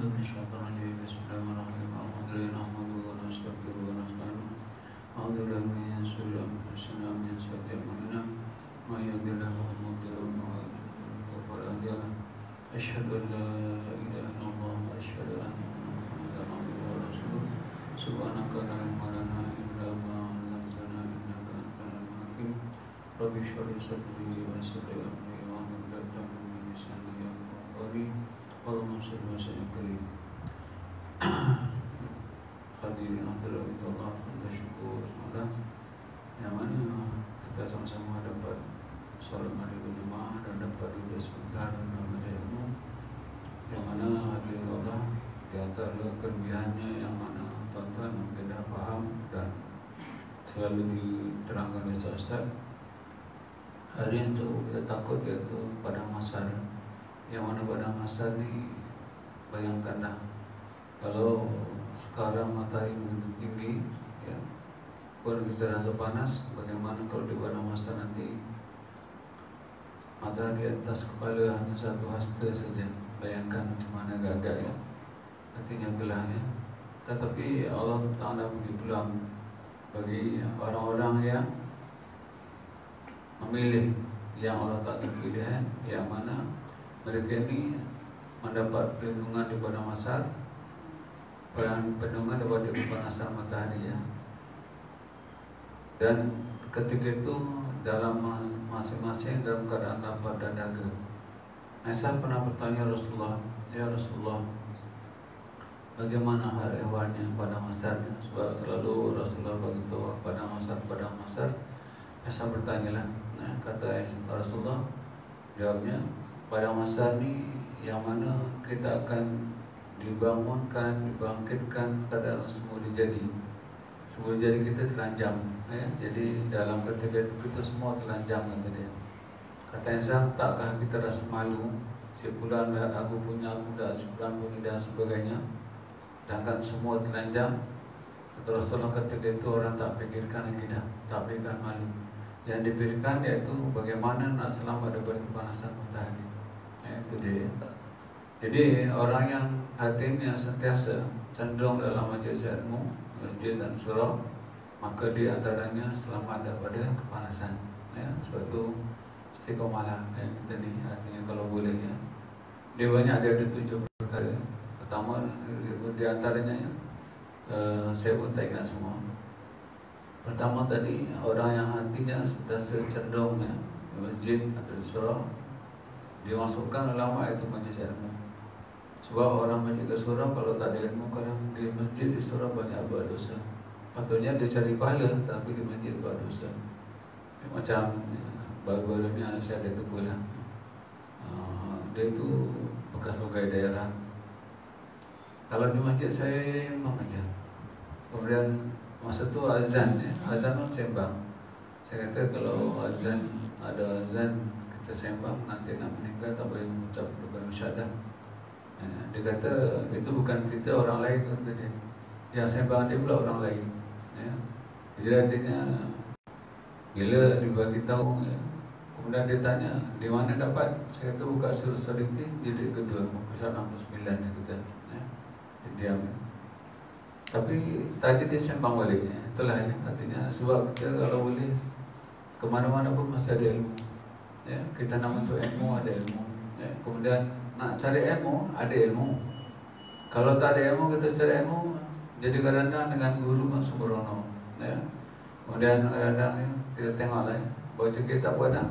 من الشيطان الرجيم بسم الله الرحمن الرحيم الحمد لله نحمده ونستغفره ونستعينه أعوذ بالله من شرور أنفسنا ومن سيئات أعمالنا من يهده الله فلا مضل له ومن يضلل فلا هادي له أشهد أن لا إله إلا الله وأشهد أن محمدا عبده ورسوله سبحانك لا علم لنا إلا ما علمتنا إنك أنت العليم الحكيم رب اشرح لي صدري ويسر لي أمري واحلل عقدة من لساني يفقهوا قولي اللهم صل وسلم كريم. Hadirin hadirat Allah, kita syukur semoga yang mana kita sama-sama dapat solat maghrib berjemaah dan dapat duduk sebentar dalam majlis ilmu, yang mana hadirin Allah di antara kelebihannya yang mana tuan-tuan mungkin dah faham dan selalu diterangkan oleh Ustaz. Hari itu kita takut iaitu padang mahsyar, yang mana padang mahsyar ni bayangkanlah kalau sekarang matahari begitu tinggi, ya, pun kita rasa panas. Bagaimana kalau di padang mahsyar nanti matahari atas kepala hanya satu hasta saja? Bayangkan macam mana agak-agak, ya, artinya gelahnya. Tetapi Allah Ta'ala beri peluang bagi orang-orang yang memilih, yang Allah Ta'ala pilihan, yang mana mereka ini mendapat perlindungan di padang mahsyar, perlindungan daripada kepanasan matahari, ya. Dan ketika itu dalam masing-masing dalam keadaan lapar dan dahaga. Aisyah pernah bertanya Rasulullah, ya Rasulullah, bagaimana hal ehwalnya pada mahsyarnya? Sebab selalu Rasulullah beritahu pada mahsyar. Aisyah bertanyalah, kata Rasulullah, jawabnya, pada mahsyar ni yang mana kita akan dibangunkan, dibangkitkan keadaan semua dijadi. Semua dijadi kita telanjang, ya. Jadi dalam ketika itu kita semua telanjang, kata dia. Kata Aisyah, takkah kita rasa malu? Sebulan dah aku punya, aku dah sebulan punya dan sebagainya, sedangkan semua telanjang. Kata Rasulullah, ketika itu orang tak fikirkan lagi dah, tak fikirkan malu. Yang dipikirkan iaitu bagaimana nak selamat daripada kepanasan matahari. Itu dia. Jadi orang yang hatinya sentiasa cenderung dalam majlis ilmu, masjid dan surau, maka di antaranya selamat daripada kepanasan, ya. Sebab itu istiqomalah, ya, kita ni artinya kalau boleh, ya. Dia banyak, ada 7 perkara. Pertama di antaranya, ya, saya pun tak ingat semua. Pertama tadi, orang yang hatinya sentiasa cenderung, ya, masjid atau surau, dimasukkan ulama itu majlis ilmu. Sebab orang masjid ke surau kalau tak ada ilmu, kadang di masjid di surau banyak buat dosa. Patutnya dia cari pahala, tapi di masjid buat dosa. Macam baru-baru ni saya ada tegur lah. Dia itu bekas pegawai daerah. Kalau di masjid saya memang aja. Kemudian masa tu azan, ya, azan pun sembang. Saya kata kalau azan, ada azan kita sembang, nanti nak meninggal tak boleh mengucap dua syahadah. Dia kata itu bukan kita, orang lain, kata dia. Yang sembang dia pula orang lain, ya. Jadi artinya bila dibagi tahu, ya, kemudian dia tanya di mana dapat. Saya kata buka surah Salikin jilid kedua muka 69, dia kata, ya. Dia diam, ya. Tapi tadi dia sembang balik, ya. Itulah, ya, artinya sebab kita kalau boleh ke mana-mana pun masih ada ilmu, ya. Kita nak untuk ilmu, ada ilmu, ya. Kemudian nak cari ilmu, ada ilmu. Kalau tak ada ilmu, kita cari ilmu, jadi kadang-kadang dengan guru pun sembrono, ya. Kemudian kadang-kadang, ya, kita tengoklah, ya, baca kitab kadang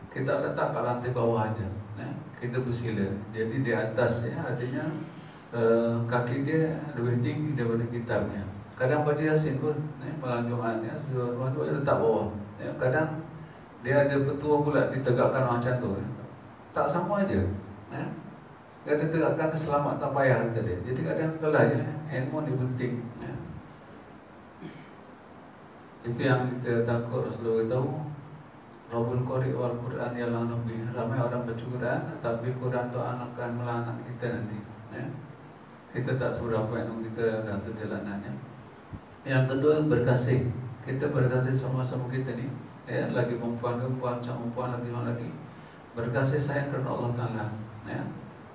kita letak kat lantai bawah aja, ya. Kita bersila, jadi di atas, ya, artinya kaki dia lebih tinggi daripada kitabnya. Kadang baca Yasin pun, ya, malam Jumaat, ya, rumah tu letak bawah, ya. Kadang dia ada petua pula ditegakkan macam tu, ya. Tak sama aja, ya. Kadang tegakkan selamat tak payah, kata dia. Jadi kadang itulah, ya, ilmu ni penting, ya. Itu yang kita takut. Rasulullah tahu Rabbul Qari wal Quran yalah Nabi. Ramai orang baca Quran, tapi Quran tu akan melaknat kita nanti, ya. Kita tak seberapa ilmu kita dah terjalanannya. Yang kedua, berkasih. Kita berkasih sama-sama kita ni, ya. Lagi perempuan, sama perempuan lagi, orang lagi. Berkasih sayang kerana Allah Ta'ala, ya.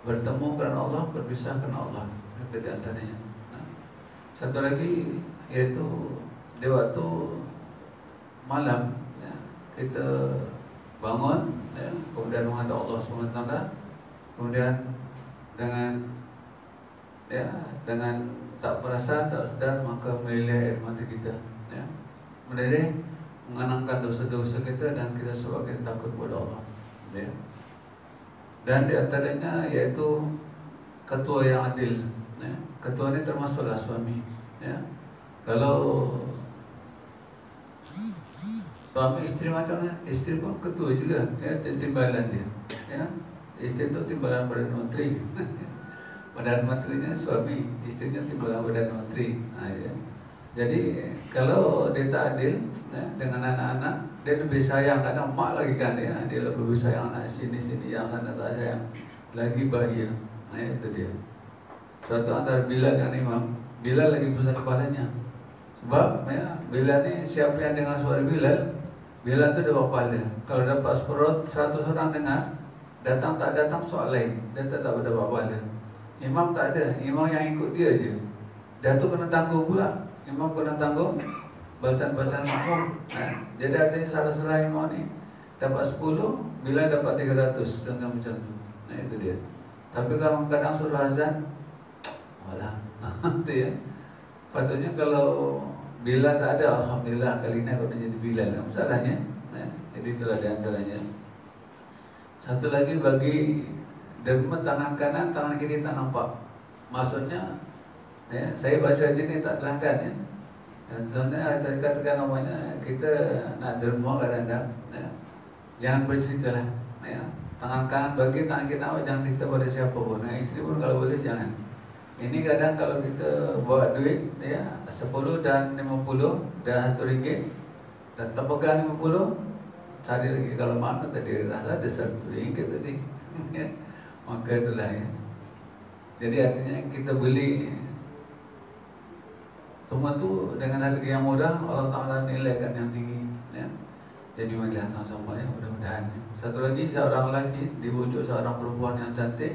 bertemu kerana Allah, berpisah kerana Allah. Itu di antaranya. Satu lagi iaitu di waktu malam, ya, kita bangun, ya, kemudian menghadap Allah SWT, kemudian dengan tak perasan, tak sedar, maka meleleh air mata kita, ya, meleleh mengenangkan dosa-dosa kita dan kita sebagai takut kepada Allah, ya. Dan di antaranya iaitu ketua yang adil, ya. Ketua ini termasuklah suami, ya. Kalau suami isteri macam mana, isteri pun ketua juga, ya, timbalan dia, ya. Isteri itu timbalan Perdana Menteri. Perdana Menterinya suami, istrinya timbalan Perdana Menteri, ya. Jadi kalau dia tak adil, ya, dengan anak-anak, dia lebih sayang, kadang mak lagi kan, ya, dia lebih sayang anak sini-sini, yang sana tak sayang, lagi bahaya. Nah, itu dia. Suatu antara Bilal dengan Imam, Bilal lagi besar kepalanya. Sebab, ya, Bilal ni siapa yang dengar suara Bilal, Bilal tu dia bapa dia. Kalau dapat 100 orang dengar, datang tak datang soal lain, dia tak ada bapa dia. Imam tak ada, imam yang ikut dia je. Dia tu kena tanggung pula. Imam kena tanggung bacaan-bacaan makmum. Jadi artinya salah-salah imam ni dapat 10, Bilal dapat 300, dengan macam tu. Nah, itu dia. Tapi kalau kadang suruh azan, walah, itu ya. Patutnya kalau Bilal tak ada, alhamdulillah kali ini aku jadi Bilal, tak masalahnya. Jadi itulah di antaranya. Satu lagi bagi derma tangan kanan, tangan kiri tak nampak. Maksudnya, ya, saya baca ini tak terangkan, ya. Dan sebenarnya katakan namanya kita nak derma kadang-kadang, ya, jangan bercerita lah, ya. Tangan kanan bagi, tangan kiri nampak, jangan cerita pada siapa pun. Nah, isteri pun kalau boleh jangan. Ini kadang kalau kita bawa duit, ya, 10 dan 50 dan RM1 dan tepakan 50, cari lagi. Kalau mana tadi rasa ada RM1 tadi. Maka itulah, ya. Jadi artinya kita beli semua tu dengan harga yang mudah, Allah Ta'ala nilaikan yang tinggi, ya. Jadi marilah sama-sama, ya, mudah-mudahan, ya. Satu lagi, seorang lelaki dibujuk seorang perempuan yang cantik,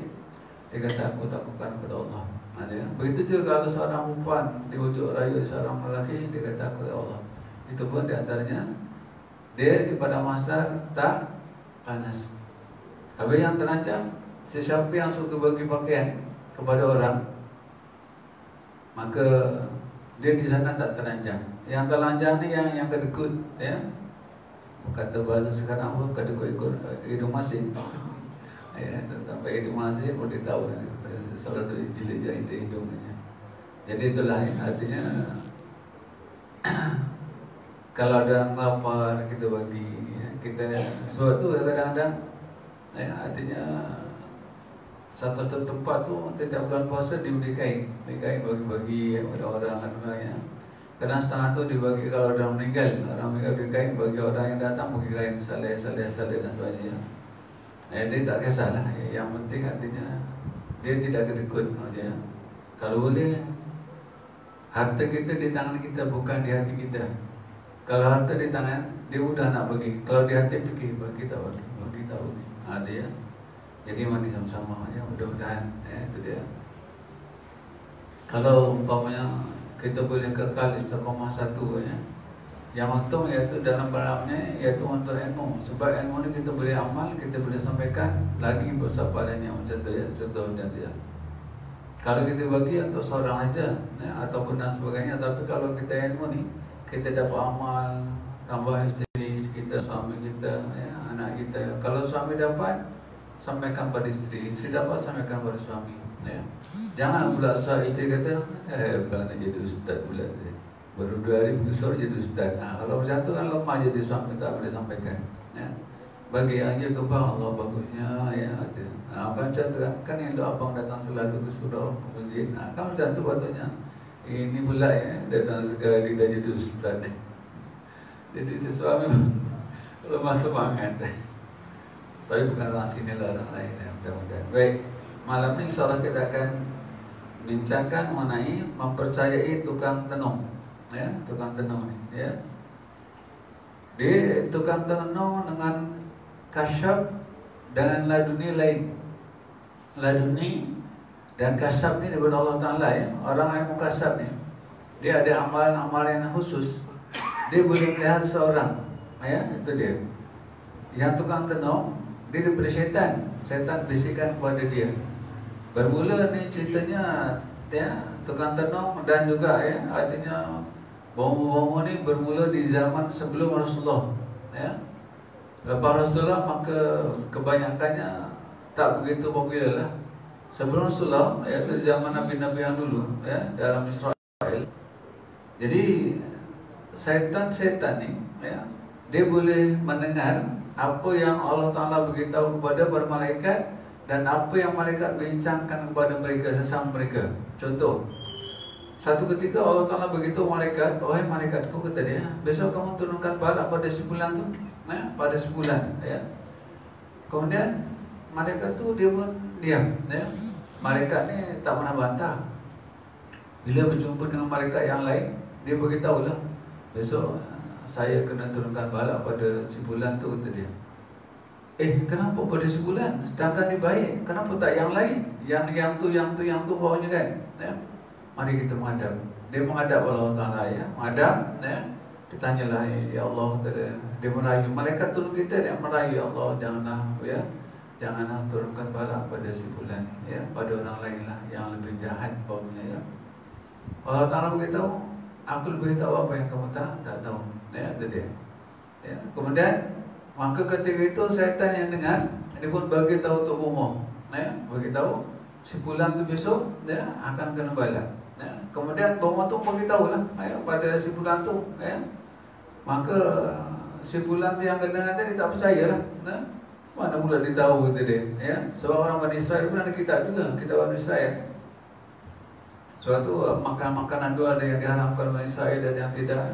dia kata aku takutkan kepada Allah. Ya. Begitu juga kalau seorang perempuan dibujuk rayu seorang lelaki, dia kata aku kepada Allah. Itu pun diantaranya dia pada masa tak panas. Habis yang terancam, sesiapa yang suka bagi pakaian kepada orang, maka dia di sana tak terancam. Yang terancam ni yang kedekut, ya. Kata bahasa sekarang apa, kedekut ikut hidung masin. Ya, sampai hidung masin pun dia tahu, ya. Soal tu jilid-jilid hidungnya. Jadi itulah, ya, artinya kalau ada lapar kita bagi, ya, kita sebab tu kadang-kadang, ya, artinya satu tempat tu setiap bulan puasa diberi kain bagi-bagi kepada orang kan, ya. Kadang setengah tu dibagi kalau orang meninggal bagi kain, bagi orang yang datang bagi kain saleh dan sebagainya. Dia tak kisahlah, yang penting artinya dia tidak kedekut, ya. Kalau boleh harta kita di tangan kita, bukan di hati kita. Kalau harta di tangan, dia mudah nak bagi. Kalau di hati fikir, bagi kita bagi. Dia. Jadi mari sama-sama, ya, mudah-mudahan, ya, itu dia. Kalau umpamanya kita boleh kekal istiqamah satu, ya, yang untung iaitu dalam balamnya iaitu untuk ilmu. Sebab ilmu ni kita boleh amal, kita boleh sampaikan lagi bersabarannya macam tu, ya, contohnya dia. Kalau kita bagi untuk seorang aja, ya, ataupun dan sebagainya, tapi kalau kita ilmu ni, kita dapat amal, tambah isteri kita, suami kita, ya, anak kita. Kalau suami dapat, sampaikan pada isteri, isteri dapat, sampaikan pada suami, ya. Jangan pula isteri kata, bukan nak jadi ustaz pula, baru 2 hari besar jadi ustaz. Kalau macam tu kan lemah jadi suami, tak boleh sampaikan, ya. Bagi aja ke bang, Allah bagusnya, ya, ada. Macam tu kan yang abang datang selalu ke surau masjid. Kan macam tu patutnya. Ini pula, ya, datang sekali dah jadi ustaz. Jadi si suami lemah semangat. Tapi bukan orang sini lah, orang lain, ya, mudah-mudahan. Baik, malam ni insyaAllah kita akan bincangkan mengenai mempercayai tukang tenung, ya, tukang tenung ni, ya. Dia tukang tenung dengan kasyaf dengan laduni lain. laduni dan kasab ni daripada Allah Ta'ala ya. Orang yang mukasab ni, dia ada amalan-amalan yang khusus. Dia boleh melihat seorang ya, itu dia. Yang tukang tenung, dia daripada syaitan. Syaitan bisikan kepada dia. Bermula ni ceritanya ya, tukang tenung dan juga ya, artinya bomo-bomo ni bermula di zaman sebelum Rasulullah ya. Lepas Rasulullah maka kebanyakannya tak begitu popular lah. Sebelum Rasulullah iaitu zaman Nabi-Nabi yang dulu ya, dalam Israel. Jadi syaitan ni ya, dia boleh mendengar apa yang Allah Ta'ala beritahu kepada para malaikat dan apa yang malaikat bincangkan kepada mereka, sesama mereka. Contoh, satu ketika Allah Ta'ala beritahu malaikat, wahai malaikatku, kata dia, besok kamu turunkan balak pada sebulan tu ya, pada sebulan ya. Kemudian malaikat tu dia pun diam ya. Malaikat ni tak pernah bantah. Bila berjumpa dengan malaikat yang lain, dia beritahu lah, besok saya kena turunkan balak pada sebulan tu, kata dia. Kenapa pada sebulan? Sedangkan dia baik, kenapa tak yang lain? Yang tu bawahnya kan ya? Mari kita menghadap. Dia menghadap Allah Ta'ala ya, menghadap ya. Ditanyalah, ya Allah, dia merayu. Malaikat turun kita, dia merayu, ya Allah, janganlah turunkan balak pada si bulan ya, pada orang lain lah yang lebih jahat umpamanya ya. Allah Ta'ala beritahu, aku beritahu apa yang kamu tak tahu ya, itu dia ya. Kemudian maka ketika itu syaitan yang dengar, dia pun bagi tahu Tok Bomo ya, bagi tahu si bulan tu besok ya, akan kena balak ya. Kemudian Bomo tu bagi tahu lah ya, pada si bulan tu ya. Maka si bulan tu yang kena dia tak percaya lah ya. Mana mula dia tahu, kata dia ya. Sebab orang Bani Israel pun ada kitab juga, kitab Bani Israel. Sebab tu makanan tu ada yang diharamkan Bani Israel dan yang tidak.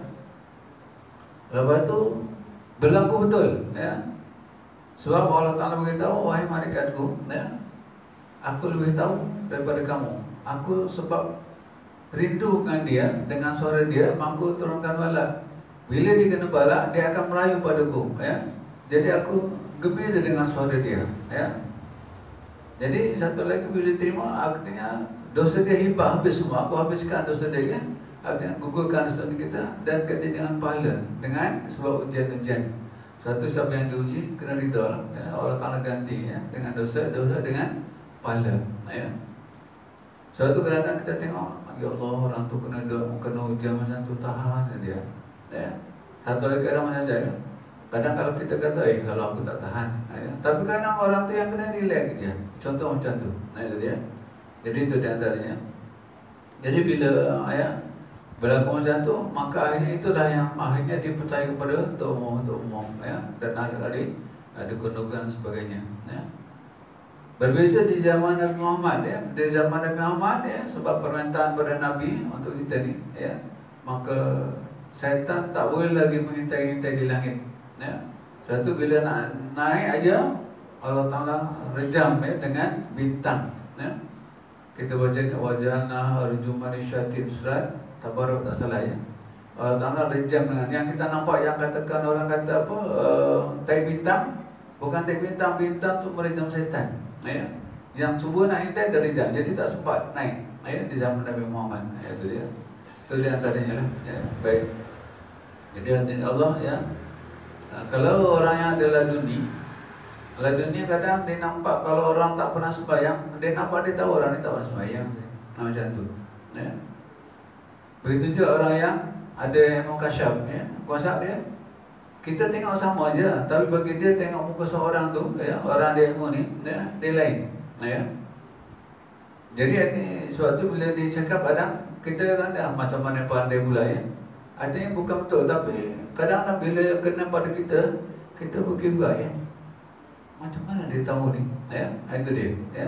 Lepas tu berlaku betul ya. Sebab Allah Ta'ala beritahu, wahai malaikatku ya, aku lebih tahu daripada kamu. Aku sebab rindu dengan dia, dengan suara dia, mampu turunkan balak. Bila dia kena balak, dia akan merayu padaku ya. Jadi aku gembira dengan suara dia ya. Jadi satu lagi, bila terima, artinya dosa dia hibah habis semua. Aku habiskan dosa dia ya. Artinya gugurkan dosa kita dan ganti dengan pahala, dengan sebab ujian-ujian. Satu siapa yang diuji kena rida ya. Allah Ta'ala ganti ya, dengan dosa dengan pahala ya. Suatu kadang kita tengok, ya Allah, orang tu kena ujian macam tu, tahan dia ya. Satu lagi kadang macam saya, kadang kalau kita kata, kalau aku tak tahan ya. Tapi kadang orang tu yang kena relax dia. Contoh macam tu itu dia. Jadi itu di antaranya. Jadi bila ya, berlaku macam tu, maka akhirnya itulah yang akhirnya dipercaya kepada Tok Umum ya, dan adik-adik ada kedudukan sebagainya ya. Berbeza di zaman Nabi Muhammad ya. Di zaman Nabi Muhammad ya, sebab permintaan pada Nabi untuk kita ni ya, maka syaitan tak boleh lagi mengintai-intai di langit ya. Satu bila nak naik aja, Allah Ta'ala rejam ya, dengan bintang ya. Kita baca wajahna arjuman syatin surat Tabarok, tak salah ya. Allah Ta'ala rejam dengan yang kita nampak, yang katakan orang kata apa, tai bintang. Bukan tai bintang, bintang tu merejam syaitan ya. Yang cuba nak intai dah rejam, jadi tak sempat naik ya, di zaman Nabi Muhammad ya, itu dia. Itu dia antaranya lah ya. Baik. Jadi hadirin Allah ya, kalau orang yang ada laduni kadang dia nampak, kalau orang tak pernah sembahyang, dia nampak, dia tahu orang ni tak pernah sembahyang macam tu ya. Begitu juga orang yang ada ilmu kasyaf ya. Kasyaf dia, kita tengok sama aja, tapi bagi dia tengok muka seorang tu ya, orang dia ilmu ni ya, dia lain ya. Jadi suatu bila dia cakap, kadang kita kan macam mana pandai pula ya. Artinya bukan betul, tapi kadang bila kena pada kita pergi juga ya. Macam mana dia tahu ni ya? Itu dia ya.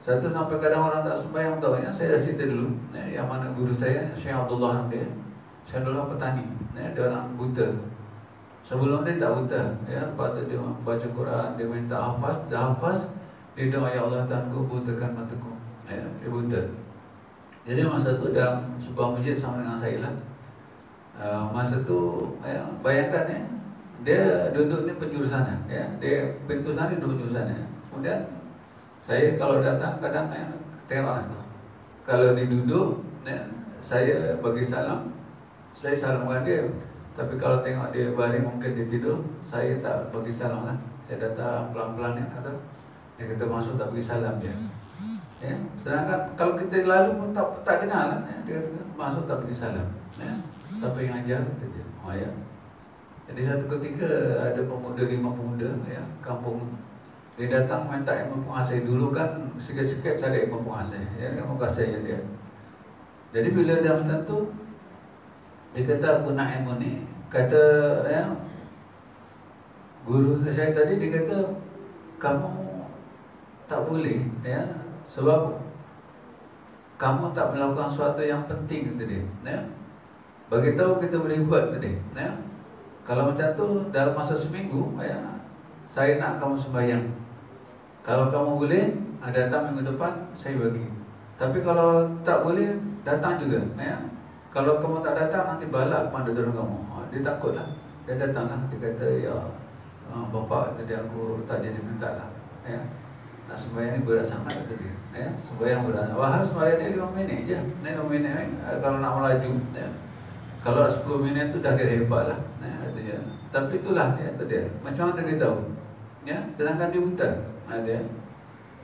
Satu sampai kadang orang tak sembahyang tahu ya. Saya dah cerita dulu ya, yang mana guru saya, Syekh Abdullah dia. Syekh Abdullah petani ya, dia orang buta. Sebelum dia tak buta ya, lepas tu dia baca Quran, dia minta hafaz, dah hafaz, dia doa, ya Allah Tuhanku, butakan mataku ya, dia buta. Jadi masa tu dalam sebuah masjid sama dengan saya lah. Masa tu ya, bayangkan ya, dia duduk ni penjuru sana ya, dia pintu sana duduk penjuru sana. Kemudian Saya kalau datang kadang tengoklah. Kalau dia duduk, saya bagi salam, saya salamkan dia. Tapi kalau tengok dia baring, mungkin dia tidur, saya tak bagi salam lah. Saya datang pelan-pelan dia kata, dia kata masuk tak bagi salam dia. Ya, sedangkan kalau kita lalu pun tak dengar lah. Dia kata masuk tak bagi salam. Siapa yang ajar kata dia. Ya. Jadi satu ketika ada pemuda, 5 pemuda kampung, dia datang minta ilmu penguasai. Dulu kan sikit-sikit cari ilmu penguasai, ilmu penguasai dia. Jadi bila dia macam tu, dia kata aku nak ilmu ni. Kata guru saya tadi, dia kata kamu tak boleh sebab kamu tak melakukan sesuatu yang penting, kata dia. Bagi tahu kita boleh buat, kata dia. Kalau macam tu dalam masa seminggu, saya nak kamu sembahyang. Kalau kamu boleh, datang minggu depan saya bagi. Tapi kalau tak boleh, datang juga. Kalau kamu tak datang, nanti balak pada turun kamu. Dia takutlah. Dia datanglah. Dia kata, ya Bapak, tadi aku tak jadi minta lah. Nak sembahyang ni berat sangat, kata dia. Sembahyang berat. Harus sembahyang ni 5 minit je. 5 minit kalau nak melaju. Kalau 10 minit tu dah kira hebat lah. Katanya. Tapi itulah kata dia. Macam mana dia tahu? Sedangkan dia buta.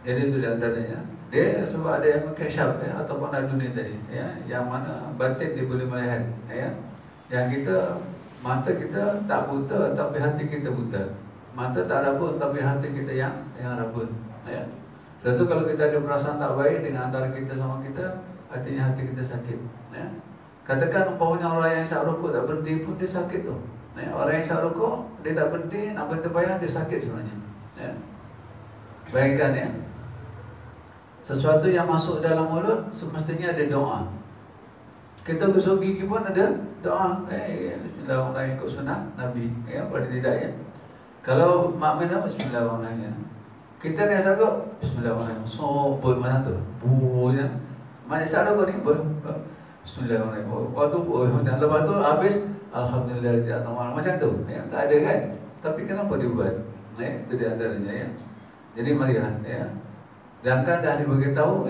Jadi itu di antaranya. Dia sebab ada yang mencasyaf ataupun aduni tadi. Yang mana batin dia boleh melihat. Yang kita, mata kita tak buta tapi hati kita buta. Mata tak rabun tapi hati kita yang rabun. Satu kalau kita ada perasaan tak baik dengan antara kita sama kita, artinya hati kita sakit. Katakan umpamanya orang yang isap rokok tak berhenti pun dia sakit tu. Orang yang isap rokok dia tak berhenti, nak bertebayan dia sakit sebenarnya. Bayangkan sesuatu yang masuk dalam mulut semestinya ada doa. Kita gosok gigi pun ada doa. Bismillahirrahmanirrahim, ikut sunnah Nabi. Pada tidak Kalau mak minum bismillahirrahmanirrahim. Kita ni asal kok bismillahirrahmanirrahim. Sobot mana tu? Buunya. Mana isap rokok ni bismillahirrahmanirrahim. Waktu lepas tu habis alhamdulillah dia macam tu. Tak ada kan? Tapi kenapa dia buat? Itu di antaranya. Jadi marilah Sedangkan dah diberitahu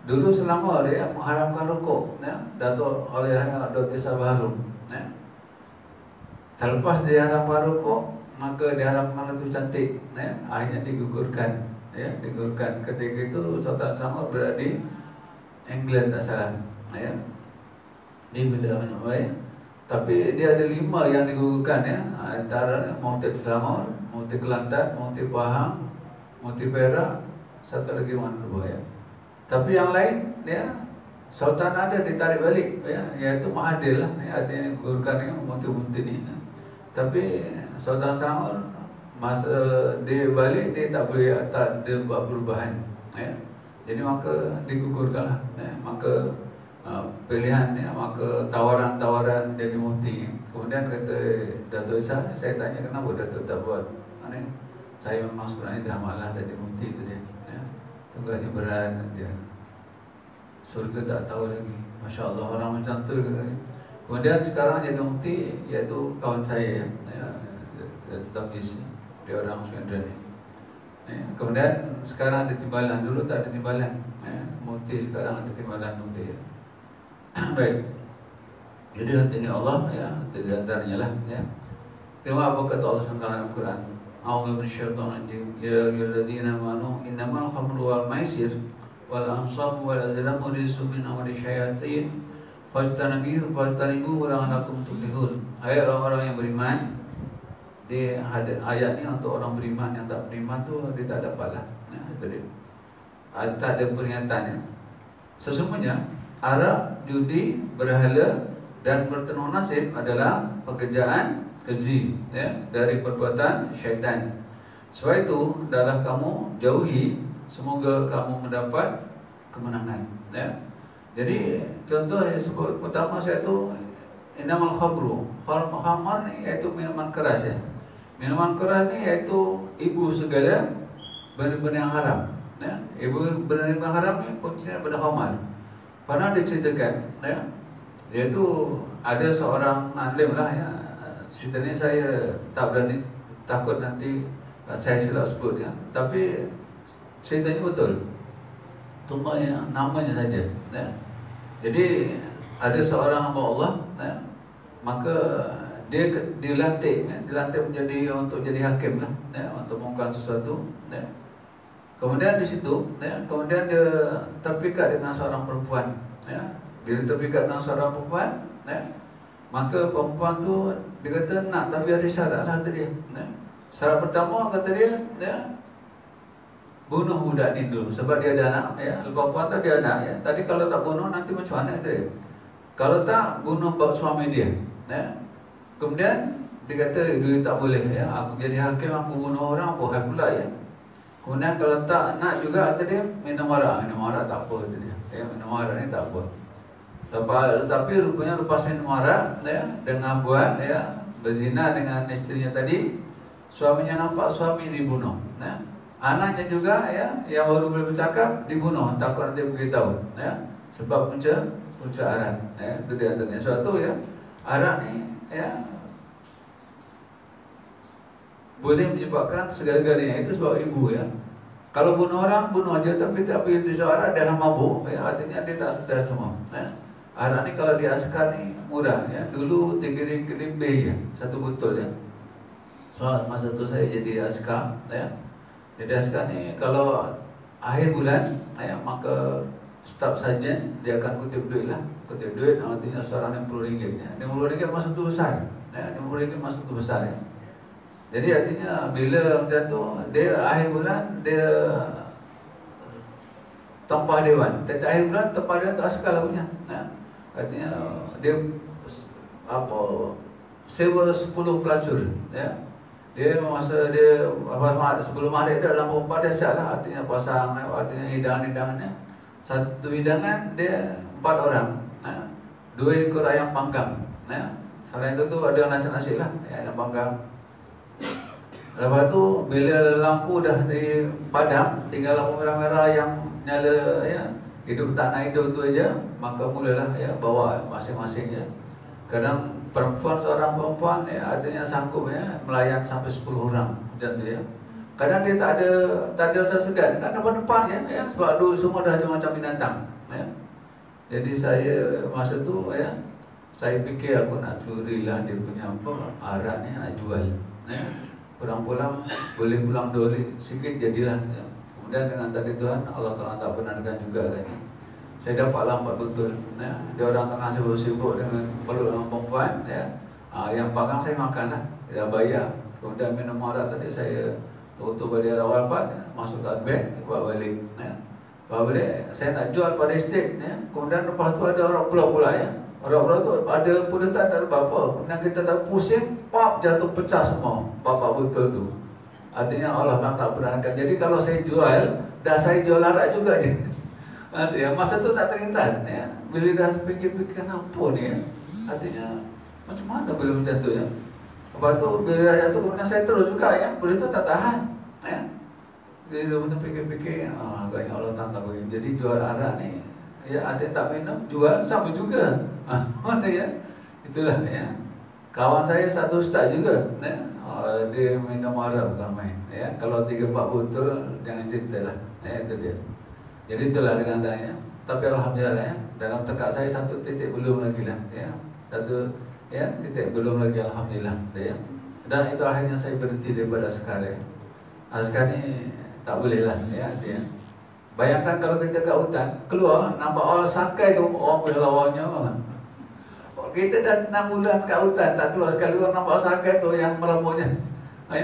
dulu selama dia mengharamkan rokok Datuk oleh Dr. Sabah Harum. Terlepas dia haramkan rokok, maka diharamkan itu cantik. Akhirnya digugurkan. Digugurkan. Ketika itu Sultan Selangor berada di England tak salah. Di bila menyebabkan. Tapi dia ada 5 yang digugurkan antara Monti Selangor, Monti Kelantan, Monti Pahang, Monti Perak, satu lagi mana dua Tapi yang lain Sultan ada ditarik balik iaitu Mahathir lah. Artinya digugurkan Monti ni. Tapi Sultan Selangor masa dia balik, dia tak ada buat perubahan. Jadi maka digugurkan lah. Maka pilihan maka tawaran jadi mufti. Kemudian kata Dato' Isa, saya tanya kenapa Dato' tak buat. Saya memang sebenarnya dah malas jadi mufti tu dia. Tugasnya berat dia. Surga tak tahu lagi. Masya Allah, orang macam tu. Kemudian sekarang jadi mufti iaitu kawan saya tetap di sini. Dia orang Sumatera ni. Kemudian sekarang ada timbalan. Dulu tak ada timbalan. Mufti sekarang ada timbalan mufti. Baik. Jadi hatinya Allah di antaranya lah. Tengok apa kata Allah SWT dalam Quran. A'udzu minasyaitonir rajim. Ya ayyuhalladzina amanu innamal khamru wal maisir wal ansab wal azlamu rijsun min amali syayatin fastanibu la'allakum tuflihun. Hai orang-orang yang beriman. Dia ada ayat ni untuk orang beriman. Yang tak beriman tu dia tak dapatlah. Itu dia. Tak ada peringatan. Sesungguhnya arak, judi, berhala dan bertenung nasib adalah pekerjaan keji dari perbuatan syaitan. Sebab itu adalah kamu jauhi, semoga kamu mendapat kemenangan. Jadi contoh yang sebut pertama saya tu inamal khamru. Khamar ni iaitu minuman keras Minuman keras ni iaitu ibu segala benda-benda yang haram. Ibu benda yang haram ni fungsinya pada khamar. Pernah diceritakan iaitu ada seorang alim lah cerita ni saya tak berani, takut nanti saya silap sebut Tapi ceritanya betul. Tumpahnya namanya saja. Ya. Jadi ada seorang hamba Allah, ya, maka dia dilantik, ya, dilantik menjadi untuk jadi hakim lah, ya, untuk mengungkap sesuatu. Ya. Kemudian di situ, ya, kemudian dia terpikat dengan seorang perempuan. Ya. Bila terpikat dengan seorang perempuan, ya, maka perempuan tu dia kata nak, tapi ada syarat lah kata dia. Ya. Syarat pertama kata dia, ya, bunuh budak ni dulu sebab dia ada anak, ya. Perempuan tu dia anak, ya. Tadi kalau tak bunuh nanti macam mana kata dia? Kalau tak bunuh suami dia, ya. Kemudian dia kata dia tak boleh, ya. Aku jadi hakim aku bunuh orang apa hal pula, ya. Kemudian kalau tak nak juga kata dia minum arak tak apa kata dia. Ya, minum arak ni tak apa. Tapi rupanya lepas minum arak, ya, dengan buat, ya, berzina dengan isterinya tadi, suaminya nampak suami dibunuh, ya. Anaknya juga, ya, yang baru boleh bercakap dibunuh, takut nanti beritahu, ya, sebab punca arak, ya. Itu dia tanya suatu, ya, arak ni, ya, boleh menyebabkan segala-galanya. Itu sebab ibu, ya, kalau bunuh orang bunuh aja, tapi di arak dia dah mabuk, ya, artinya dia tak sedar semua, ya. Arak ni kalau di askar ni murah, ya, dulu 3 ringgit lebih, ya, satu botol, ya. So masa tu saya jadi askar, ya. Jadi askar ni kalau akhir bulan, ya, maka staf sarjan dia akan kutip duit lah. Kutip duit artinya seorang RM50, ya. RM50 masuk tu besar, ya. RM50 masuk tu besar, ya. Jadi artinya bila macam tu, dia akhir bulan dia tempah dewan. Tapi akhir bulan tempah dewan tu askar lah punya, ya. Artinya dia sewa 10 pelacur, ya. Dia masa dia sebelum hari dia dalam perempuan dia siap lah. Artinya pasang, artinya hidangan-hidangannya. Satu hidangan dia 4 orang, ya. 2 ekor ayam panggang, ya. Selain itu tu ada nasi-nasi lah, ya, ayam panggang. Lepas tu bila lampu dah padam, tinggal lampu merah-merah yang nyala, ya, hidup tak nak hidup tu aja, maka mulalah, ya, bawa masing-masing, ya. Kadang seorang perempuan, ya, artinya sanggup, ya, melayan sampai 10 orang macam tu, ya. Kadang dia tak ada rasa segan kan depan-depan, ya, sebab dulu semua dah macam binatang, ya. Jadi saya masa tu, ya, saya fikir aku nak curilah dia punya arak ni nak jual, ya. Pulang-pulang boleh pulang duit sikit jadilah, ya. Kemudian dengan tadi Tuhan Allah Ta'ala tak benarkan juga, kan. Saya dapat lambat betul, ya. Dia orang tengah sibuk-sibuk dengan peluk dengan perempuan, ya. Yang panggang saya makan lah, dia bayar. Kemudian minum arak tadi saya tutup balik awal part, ya, masuk kat beg, bawa balik, ya. Bawa balik, saya nak jual pada estate, ya. Kemudian lepas tu ada orang pula, ya. Orang-orang tu ada puletan tak ada apa-apa. Kemudian kita tak pusing, pop, jatuh pecah semua bapak botol tu. Artinya Allah tak benarkan. Jadi kalau saya jual, dah saya jual arak juga je. Artinya masa tu tak terlintas, ya. Bila dah fikir-fikir apa ni, ya, artinya macam mana boleh macam tu, ya. Lepas tu bila dah jatuh, kemudian saya terus juga, ya. Boleh tu tak tahan, ya. Jadi dia fikir-fikir, agaknya Allah tak bagi. Jadi jual arak ni, ya, artinya tak minum, jual sama juga. Mana, ya. Itulah, ya. Kawan saya satu ustaz juga, ya. Dia minum arak bukan main, ya. Kalau 3-4 botol jangan cerita lah, ya, itu dia. Jadi itulah kadang-kadang, ya. Tapi alhamdulillah, ya, dalam tekak saya 1 titik belum lagi lah, ya. 1, ya, titik belum lagi, alhamdulillah, ya. Dan itu akhirnya saya berhenti daripada sekarang. Sekarang ni tak boleh lah, ya, dia. Bayangkan kalau kita kat hutan, keluar nampak orang sakai tu, orang boleh lawannya. Kita dah 6 bulan kat hutan tak keluar, sekali orang nampak sakai tu yang merambutnya.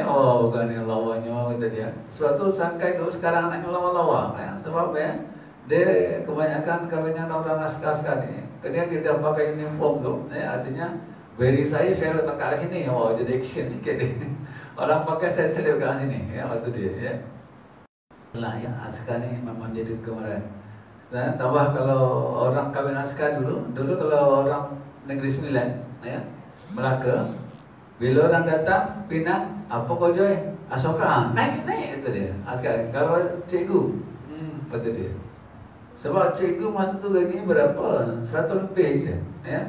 Oh, bukan yang lawannya, kata dia. Sebab tu sakai tu sekarang nak lawan-lawan, ya. Sebab, ya, dia kebanyakan kawannya orang askar ni, kemudian kita pakai uniform tu, ya, artinya very saya fair tekak sini, oh, jadi action sikit dia. Orang pakai saya selip kat sini, ya, waktu dia, ya. Lah, ya, askar ni memang jadi kemarin. Dan tambah kalau orang kahwin askar dulu kalau orang Negeri Sembilan, ya, Melaka, bila orang datang Pinang, apa kau joy? Asoka, naik itu dia. Askar. Kalau cikgu, kata dia. Sebab cikgu masa tu gaji berapa? 100 lebih je, ya.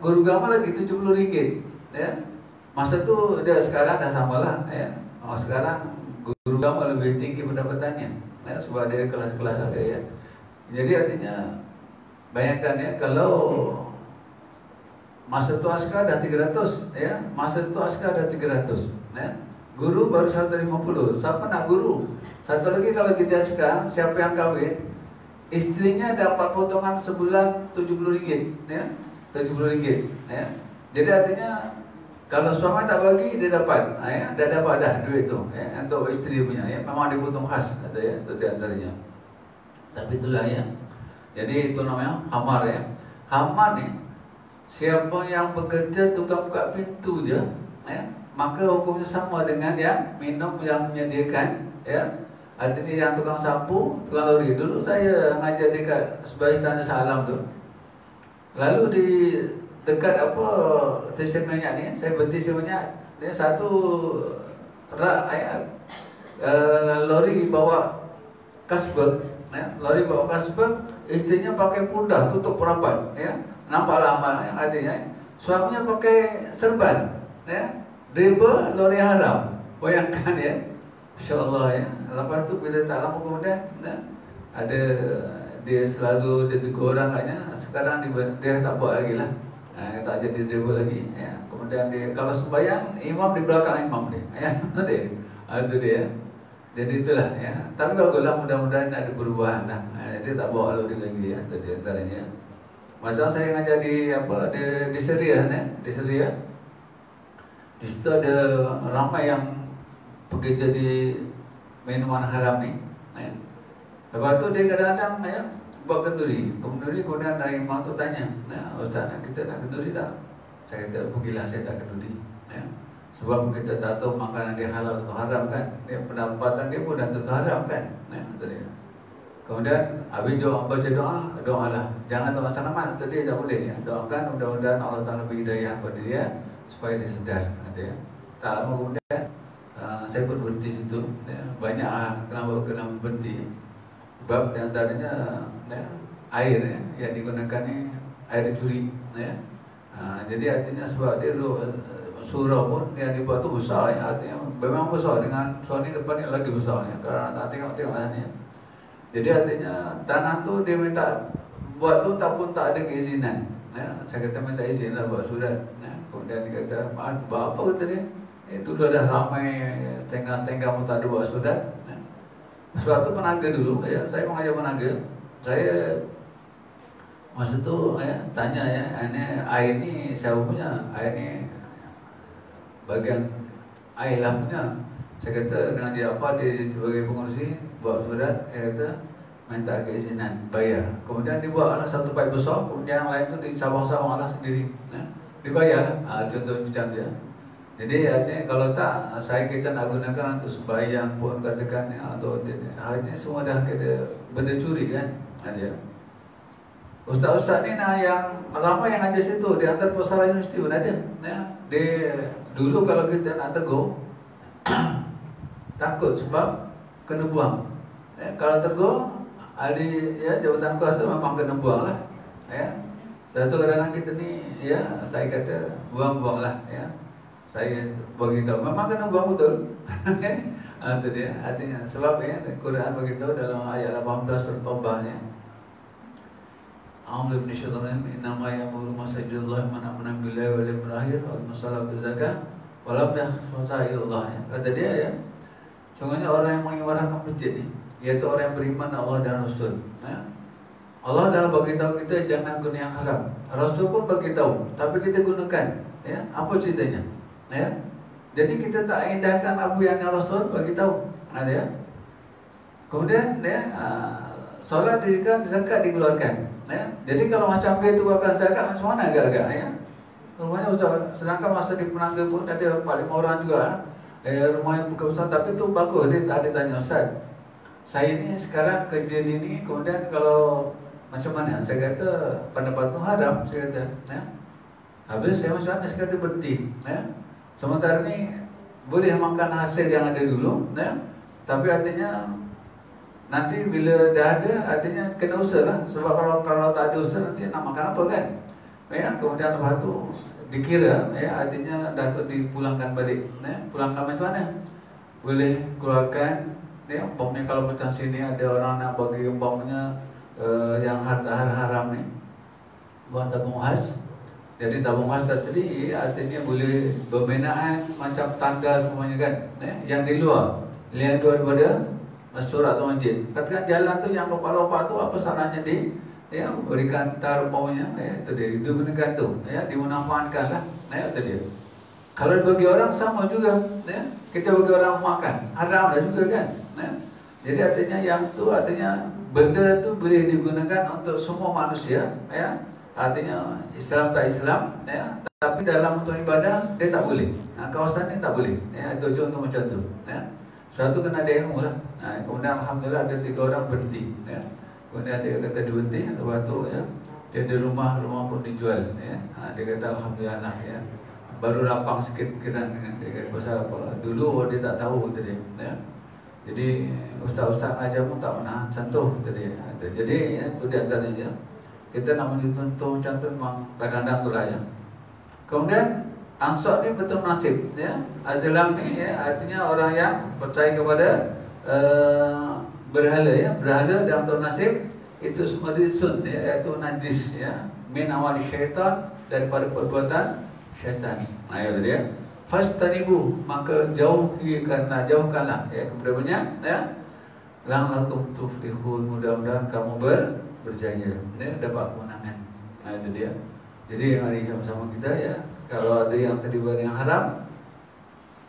Guru agama lagi RM70, ya. Masa tu dia sekarang dah samalah, ya. Sekarang guru agama lebih tinggi pendapatannya, ya, sebab dia kelas-kelas lagi ya. Jadi artinya bayangkan ya, kalau masa tu askar dah 300 ya, masa tu askar dah 300 ya. Guru baru 150. Siapa nak guru? Satu lagi, kalau kita askar, siapa yang kahwin, istrinya dapat potongan sebulan RM70 ya, RM70 ya. Jadi artinya kalau suami tak bagi, dia dapat ya, dah dapat dah duit tu ya, untuk isteri punya ya. Memang dia potong khas kata ya, itu di antaranya. Tapi itulah ya. Jadi itu namanya hamar ya. Hamar ni, siapa yang bekerja tukang buka pintu je ya, maka hukumnya sama dengan yang minum, yang menyediakan ya. Artinya yang tukang sapu, tukang lori. Dulu saya ngajar dekat sebelah Istana Shah Alam tu. Lalu di dekat apa stesen minyak ni, saya berhenti sebanyak dia satu rak ya, lori bawa Kasper ya, lori bawa Kasper, istrinya pakai pundah tutup rapat ya. Nampaklah amalnya artinya suaminya pakai serban ya, driver lori haram. Bayangkan ya, insya-Allah ya. Lepas tu bila tak lama kemudian ya, ada dia selalu dia tegur orang katnya, sekarang dia tak buat lagi lah. Tak jadi driver lagi ya. Kemudian dia kalau sembahyang, imam di belakang imam dia ya. Itu dia. Jadi itulah ya. Tapi baguslah, mudah-mudahan ada perubahan lah. Dia tak bawa lori lagi ya. Itu dia antaranya. Masa saya ngajar di apa, di Syria ya, di Syria. Di situ ada ramai yang bekerja di minuman haram ni ya. Lepas tu dia kadang-kadang ya, buat kenduri. Kemudian dari imam tu tanya, nah, Ustaz, kita nak kenduri tak? Saya kata, pergilah, saya tak kenduri ya. Sebab kita tak tahu makanan dia halal atau haram kan. Dia pendapatan dia pun dah tentu haram kan ya, dia. Kemudian habis doa, baca doa lah. Jangan doa selamat, itu dia tak boleh ya. Doakan mudah-mudahan Allah Ta'ala beri hidayah pada dia supaya dia sedar ya. Tak lama kemudian saya pun berhenti situ ya. Banyak kenapa kena berhenti. Sebab di antaranya ya, air ya, yang digunakan ni air dicuri ya. Jadi artinya sebab dia surau pun yang dibuat tu besar ya, artinya memang besar, dengan Sony depan ni lagi besar ya. Kalau nak tengok lah ni ya. Jadi artinya tanah tu dia minta buat tu tak pun tak ada keizinan ya. Saya kata minta izin lah buat surat ya. Kemudian dia kata, maaf, buat apa kata dia, dulu dah ramai setengah-setengah pun tak ada buat surat ya. Sebab tu penaga dulu ya, saya mengajar penaga. Saya masa tu ya, tanya ya, ini air ni siapa punya? Air ni bagian air lah punya. Saya kata dengan dia apa, dia sebagai pengurusi buat surat, dia kata minta keizinan, bayar. Kemudian dibuatlah satu paip besar, kemudian yang lain tu disawang-sawang lah sendiri ya. Dibayar lah, contoh macam dia. Jadi artinya kalau tak, kita nak gunakan untuk sembahyang pun katakan ya, atau hari ini semua dah kata benda curi kan dia. Ustaz-ustaz ni nah, yang ramai yang ajar situ di antara pesara universiti pun ada ya. Dia dulu kalau kita nak tegur takut sebab kena buang ya. Kalau tegur ahli ya, jabatan kuasa memang kena buang lah ya. Satu kadang-kadang kita ni ya, saya kata buang-buang lah ya. Saya beritahu memang kena buang betul. Itu dia artinya, sebab ya Quran beritahu dalam ayat 18 surah Taubah ya. A'udzu billahi innama ya'muru masajidallah man amana billahi wal yawmil akhir wa musalla bizakah wa lam yakhsha ya. Kata dia ya, sebenarnya orang yang mengimarahkan masjid ni iaitu orang yang beriman Allah dan Rasul ya. Allah dah beritahu kita jangan guna yang haram. Rasul pun beritahu, tapi kita gunakan ya. Apa ceritanya? Ya. Jadi kita tak indahkan apa yang Rasul bagi tahu. Ya. Kemudian ya, solat dirikan, zakat dikeluarkan. Ya. Jadi kalau macam dia keluarkan zakat, macam mana agak-agak ya? Rumahnya besar. Sedangkan masa di Penangga pun ada 4-5 orang juga. Rumah yang bukan besar, tapi tu bagus. Dia tak ada tanya, Ustaz, saya ni sekarang kerja ni, kemudian kalau macam mana? Saya kata pendapat tu haram. Saya kata ya. Habis saya macam mana? Saya kata berhenti ya. Sementara ni boleh makan hasil yang ada dulu ya. Tapi artinya nanti bila dah ada, artinya kena usaha lah. Sebab kalau tak ada usaha, nanti nak makan apa kan ya. Kemudian lepas tu dikira ya, artinya dah tu dipulangkan balik ya. Pulangkan macam mana? boleh keluarkan ya, umpamanya kalau macam sini ada orang nak bagi umpamanya yang harta haram ni buat tabung khas. Jadi tabung khas tadi artinya boleh berbinaan macam tangga semuanya kan yang di luar daripada masjid atau masjid. Katakan jalan tu yang lompat-lompat tu apa salahnya ya berikan tar umpamanya itu dia digunakan tu dimanfaatkan lah itu dia. Kalau bagi orang sama juga kita bagi orang makan haram dah juga kan jadi artinya yang tu artinya benda tu boleh digunakan untuk semua manusia artinya Islam tak Islam tapi dalam untuk ibadah dia tak boleh kawasan ni tak boleh itu contoh macam tu suatu kena ada ilmu lah kemudian Alhamdulillah ada 3 orang berhenti kemudian dia kata dia berhenti lepas tu dia ada rumah pun dijual dia kata Alhamdulillah lah baru lapang sikit fikiran dengan dia kata pasal dulu dia tak tahu kata dia jadi ustaz-ustaz ajar pun tak pernah contoh kata dia jadi itu di antaranya kita nak mencontoh macam tu memang kadang-kadang tu lah kemudian Ansar ni betul nasib Azlam ni artinya orang yang percaya kepada berhala berhala dalam tu nasib itu semua risun iaitu najis min awal syaitan daripada perbuatan syaitan. Ayat dia fastanibu maka jauhkanlah kepada banyak la'allakum tuflihun mudah-mudahan kamu berjaya dapat kemenangan. Itu dia. Jadi mari sama-sama kita kalau ada yang terlibat yang haram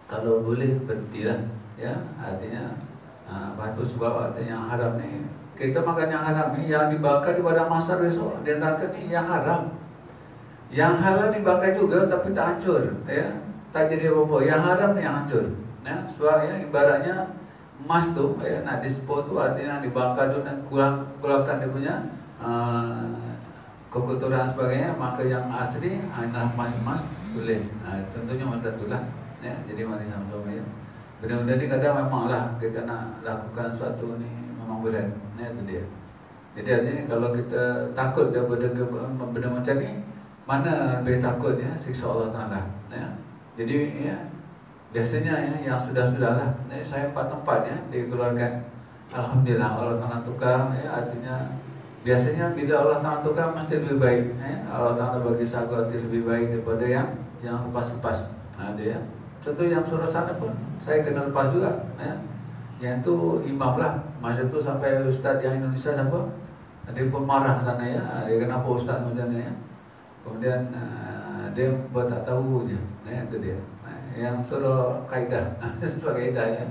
kalau boleh berhentilah artinya batu sebab artinya yang haram ni kita makan yang haram ni yang dibakar di padang mahsyar besok dan neraka ni yang haram. Yang halal dibakar juga tapi tak hancur tak jadi apa-apa. Yang haram ni yang hancur sebab ibaratnya emas tu nak dispose tu artinya dibakar tu dan keluarkan dia punya kekotoran sebagainya maka yang asli adalah emas boleh tentunya macam itulah jadi mari sama-sama benda-benda ni kadang memanglah kita nak lakukan sesuatu ni memang berat itu dia. Jadi artinya kalau kita takut daripada benda macam ni mana lebih takut siksa Allah Ta'ala jadi biasanya yang sudah-sudah lah saya 4 tempat dikeluarkan Alhamdulillah Allah Ta'ala tukar artinya biasanya bila Allah Ta'ala tukar mesti lebih baik Allah Ta'ala bagi sahabat lebih baik daripada yang lepas-lepas dia contoh yang surah sana pun saya kena lepas juga yang tu imam lah masa tu sampai ustaz yang Indonesia siapa dia pun marah sana dia kenapa ustaz macam ni kemudian dia buat tak tahu je itu dia yang surah kaidah surah kaidah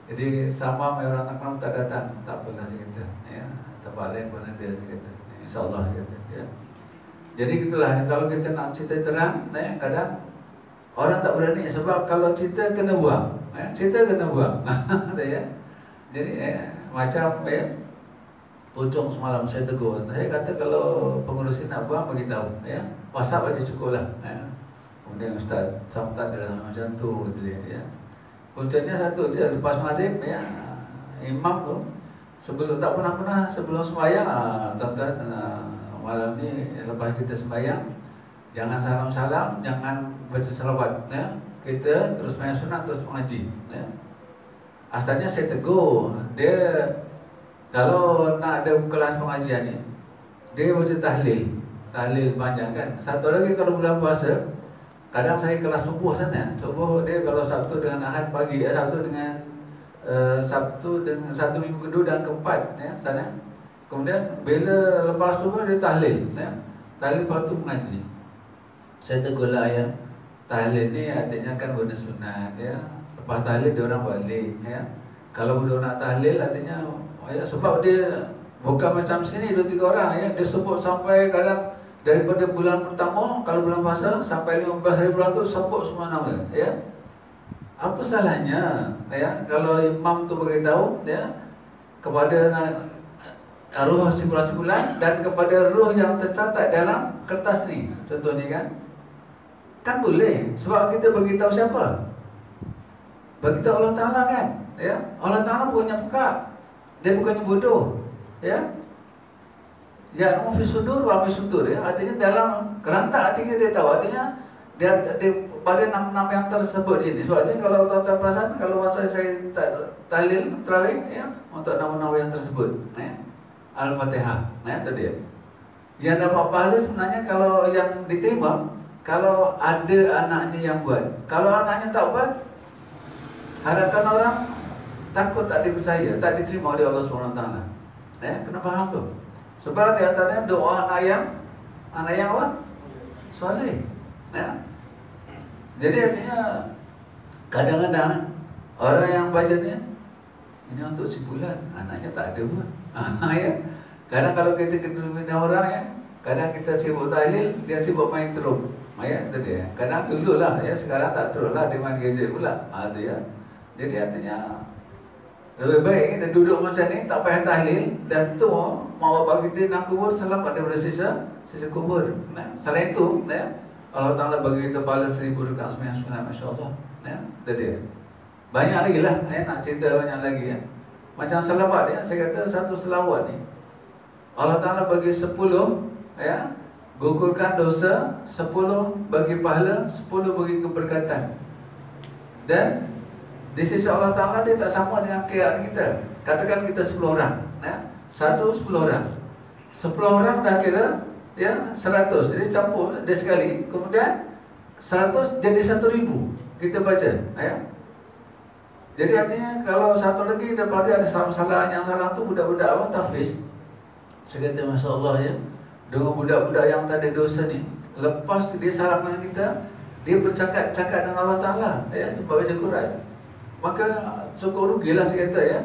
jadi sama orang nak tak datang tak apalah saya kata tempat lain pun ada saya kata insyaAllah saya kata jadi gitulah kalau kita nak cerita terang kadang orang tak berani sebab kalau cerita kena buang cerita kena buang jadi macam Pucung semalam saya tegur. Saya kata kalau pengurusi nak buang bagi tahu WhatsApp aja cukup lah kemudian Ustaz samtat dalam macam tu gitu dia puncaknya satu je lepas maghrib imam tu sebelum tak pernah sebelum sembahyang tuan-tuan malam ni lepas kita sembahyang jangan salam-salam jangan baca selawat kita terus main sunat terus mengaji asalnya saya tegur dia kalau nak ada kelas pengajian ni dia baca tahlil panjang kan. Satu lagi kalau bulan puasa kadang saya kelas subuh sana. Subuh dia kalau Sabtu dengan Ahad pagi Sabtu dengan satu minggu kedua dan keempat sana. Kemudian bila lepas subuh dia tahlil tahlil lepas tu mengaji. Saya tegurlah tahlil ni artinya kan benda sunat lepas tahlil dia orang balik kalau dia nak tahlil artinya sebab dia bukan macam sini 2-3 orang dia sebut sampai kadang daripada bulan pertama kalau bulan puasa sampai 15 hari bulan tu sebut semua nama apa salahnya kalau imam tu beritahu kepada ruh simpulan-simpulan dan kepada ruh yang tercatat dalam kertas ni contohnya kan boleh sebab kita beritahu siapa beritahu Allah Ta'ala kan Allah Ta'ala punya pekak dia bukannya bodoh Ya, fi sudur wa fi sudur artinya dalam kerantak artinya dia tahu artinya dia pada 6 yang tersebut ini. Sebabnya kalau tuan-tuan perasan, kalau masa saya tahlil tarawih ya, untuk 6 yang tersebut ya. Al-Fatihah ya, itu dia. Yang dapat pahala sebenarnya kalau yang diterima, kalau ada anaknya yang buat. Kalau anaknya tak buat, harapkan orang takut tak dipercaya, tak diterima oleh Allah SWT. Ya, kena faham tu. Sebab di antaranya doa anak yang apa? Soleh. Ya. Jadi artinya kadang-kadang orang yang bacanya ini untuk si bulan, anaknya tak ada pun. Ya. Kadang kalau kita ketemu orang ya, kadang kita sibuk tahlil, dia sibuk main teruk. Ya, itu dia. Kadang dululah ya, sekarang tak teruk lah, dia main gadget pula. Itu ya. Jadi artinya lebih baik kita duduk macam ni, tak payah tahlil, dan tu mak bapak kita nak kubur selamat daripada sisa kubur. Nah, selain itu, ya, Allah Ta'ala bagi kita pahala 1000 dekat sembilan, masya-Allah. Ya, itu dia. Banyak lagi lah, ya, nak cerita banyak lagi ya. Macam selawat ya, saya kata satu selawat ni Allah Ta'ala bagi 10 ya, gugurkan dosa, 10 bagi pahala, 10 bagi keberkatan. Dan di sisi Allah Ta'ala dia tak sama dengan keadaan kita. Katakan kita 10 orang ya, 10 orang 10 orang dah kira ya 100. Jadi campur dia sekali, kemudian 100 jadi 1000 kita baca ya. Jadi artinya kalau satu lagi daripada ada salah yang salah tu budak-budak apa tahfiz. Saya kata Masya Allah ya, dengan budak-budak yang tak ada dosa ni, lepas dia salam dengan kita, dia bercakap-cakap dengan Allah Ta'ala ya, sebab baca Quran. Maka cukup rugilah saya kata ya.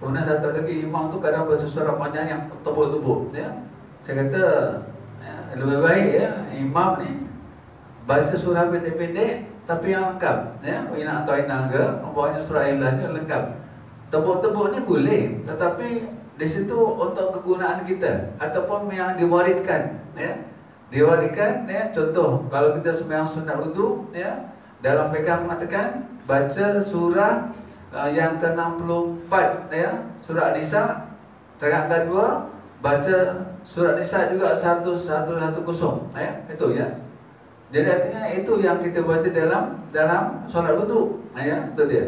Kemudian satu lagi imam tu kadang baca surah panjang yang tebuk-tebuk ya. Saya kata ya, lebih baik ya imam ni baca surah pendek-pendek tapi yang lengkap ya. Ina atau ina ke, bawahnya surah Ikhlas je lengkap. Tebuk-tebuk ni boleh, tetapi di situ untuk kegunaan kita ataupun yang diwariskan ya. Diwariskan ya, contoh kalau kita sembahyang sunat wudu ya, dalam fiqh mengatakan baca surah yang ke-64 ya, surah An-Nisa, rakaat kedua baca surah Nisa juga 110 ya, itu ya. Jadi artinya itu yang kita baca dalam solat wudu ya, itu dia.